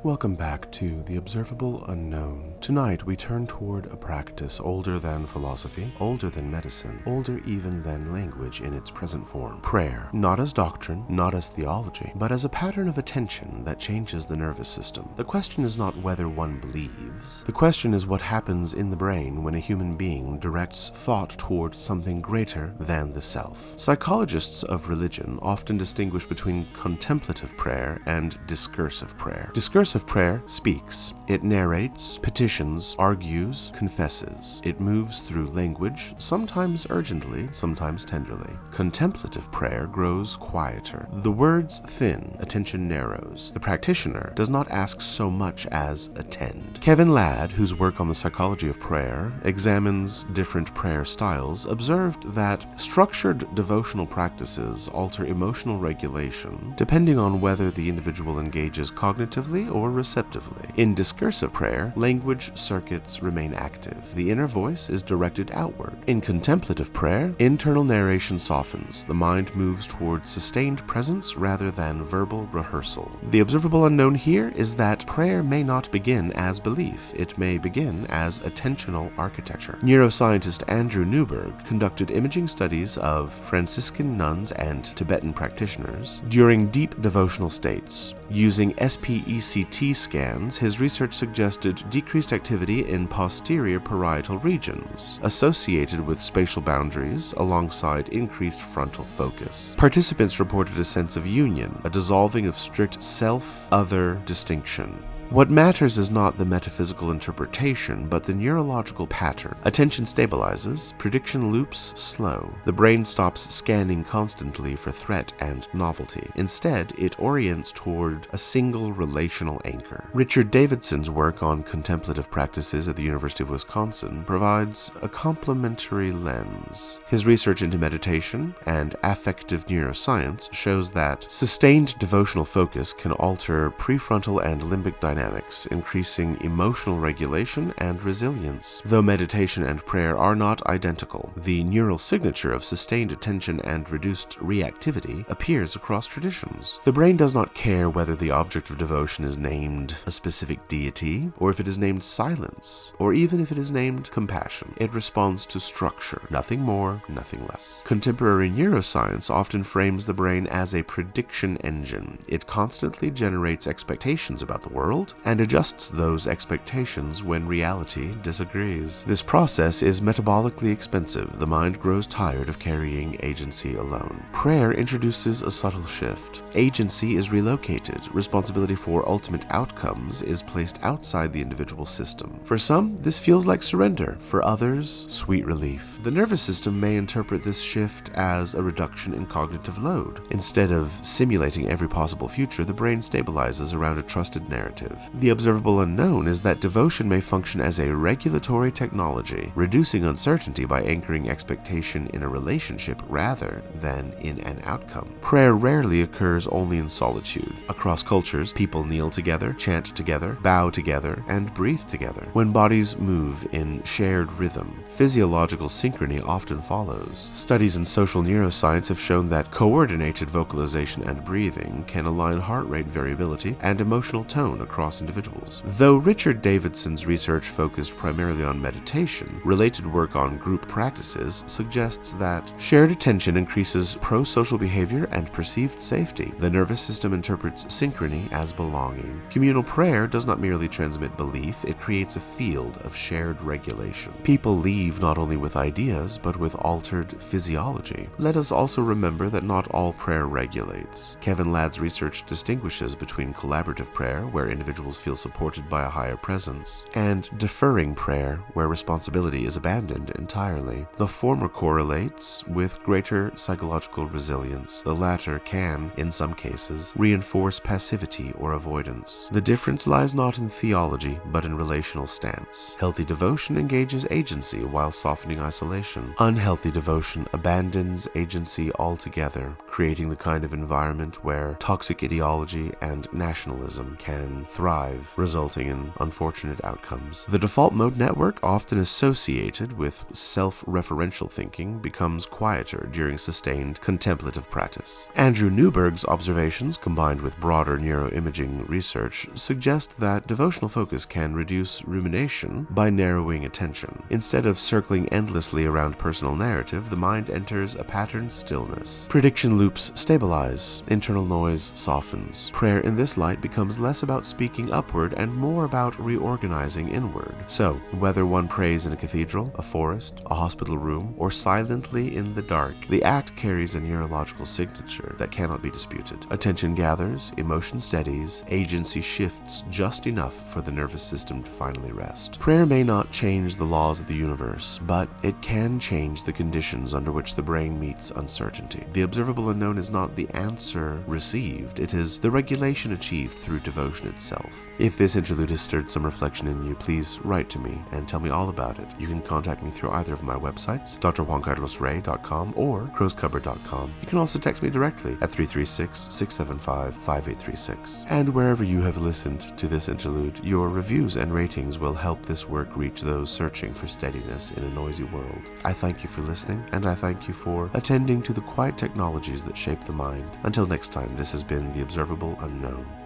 Welcome back to The Observable Unknown. Tonight we turn toward a practice older than philosophy, older than medicine, older even than language in its present form. Prayer, not as doctrine, not as theology, but as a pattern of attention that changes the nervous system. The question is not whether one believes. The question is what happens in the brain when a human being directs thought toward something greater than the self. Psychologists of religion often distinguish between contemplative prayer and discursive prayer. Discursive prayer speaks. It narrates, petitions, argues, confesses. It moves through language, sometimes urgently, sometimes tenderly. Contemplative prayer grows quieter. The words thin, attention narrows. The practitioner does not ask so much as attend. Kevin Ladd, whose work on the psychology of prayer examines different prayer styles, observed that structured devotional practices alter emotional regulation depending on whether the individual engages cognitively or receptively. In discursive prayer, language circuits remain active. The inner voice is directed outward. In contemplative prayer, internal narration softens. The mind moves toward sustained presence rather than verbal rehearsal. The observable unknown here is that prayer may not begin as belief. It may begin as attentional architecture. Neuroscientist Andrew Newberg conducted imaging studies of Franciscan nuns and Tibetan practitioners during deep devotional states. Using SPECT scans, his research suggested decreased activity in posterior parietal regions, associated with spatial boundaries alongside increased frontal focus. Participants reported a sense of union, a dissolving of strict self-other distinction. What matters is not the metaphysical interpretation, but the neurological pattern. Attention stabilizes, prediction loops slow. The brain stops scanning constantly for threat and novelty. Instead, it orients toward a single relational anchor. Richard Davidson's work on contemplative practices at the University of Wisconsin provides a complementary lens. His research into meditation and affective neuroscience shows that sustained devotional focus can alter prefrontal and limbic dynamics, increasing emotional regulation and resilience. Though meditation and prayer are not identical, the neural signature of sustained attention and reduced reactivity appears across traditions. The brain does not care whether the object of devotion is named a specific deity, or if it is named silence, or even if it is named compassion. It responds to structure, nothing more, nothing less. Contemporary neuroscience often frames the brain as a prediction engine. It constantly generates expectations about the world and adjusts those expectations when reality disagrees. This process is metabolically expensive. The mind grows tired of carrying agency alone. Prayer introduces a subtle shift. Agency is relocated. Responsibility for ultimate outcomes is placed outside the individual system. For some, this feels like surrender. For others, sweet relief. The nervous system may interpret this shift as a reduction in cognitive load. Instead of simulating every possible future, the brain stabilizes around a trusted narrative. The observable unknown is that devotion may function as a regulatory technology, reducing uncertainty by anchoring expectation in a relationship rather than in an outcome. Prayer rarely occurs only in solitude. Across cultures, people kneel together, chant together, bow together, and breathe together. When bodies move in shared rhythm, physiological synchrony often follows. Studies in social neuroscience have shown that coordinated vocalization and breathing can align heart rate variability and emotional tone across individuals. Though Richard Davidson's research focused primarily on meditation, related work on group practices suggests that shared attention increases pro-social behavior and perceived safety. The nervous system interprets synchrony as belonging. Communal prayer does not merely transmit belief, it creates a field of shared regulation. People leave not only with ideas, but with altered physiology. Let us also remember that not all prayer regulates. Kevin Ladd's research distinguishes between collaborative prayer, where individuals feel supported by a higher presence, and deferring prayer, where responsibility is abandoned entirely. The former correlates with greater psychological resilience. The latter can, in some cases, reinforce passivity or avoidance. The difference lies not in theology, but in relational stance. Healthy devotion engages agency while softening isolation. Unhealthy devotion abandons agency altogether, creating the kind of environment where toxic ideology and nationalism can thrive. thrive, resulting in unfortunate outcomes. The default mode network, often associated with self-referential thinking, becomes quieter during sustained contemplative practice. Andrew Newberg's observations, combined with broader neuroimaging research, suggest that devotional focus can reduce rumination by narrowing attention. Instead of circling endlessly around personal narrative, the mind enters a patterned stillness. Prediction loops stabilize, internal noise softens. Prayer in this light becomes less about speaking upward and more about reorganizing inward. So, whether one prays in a cathedral, a forest, a hospital room, or silently in the dark, the act carries a neurological signature that cannot be disputed. Attention gathers, emotion steadies, agency shifts just enough for the nervous system to finally rest. Prayer may not change the laws of the universe, but it can change the conditions under which the brain meets uncertainty. The observable unknown is not the answer received, it is the regulation achieved through devotion itself. If this interlude has stirred some reflection in you, please write to me and tell me all about it. You can contact me through either of my websites, drjuancarlosrey.com or crowscupboard.com. You can also text me directly at 336-675-5836. And wherever you have listened to this interlude, your reviews and ratings will help this work reach those searching for steadiness in a noisy world. I thank you for listening, and I thank you for attending to the quiet technologies that shape the mind. Until next time, this has been The Observable Unknown.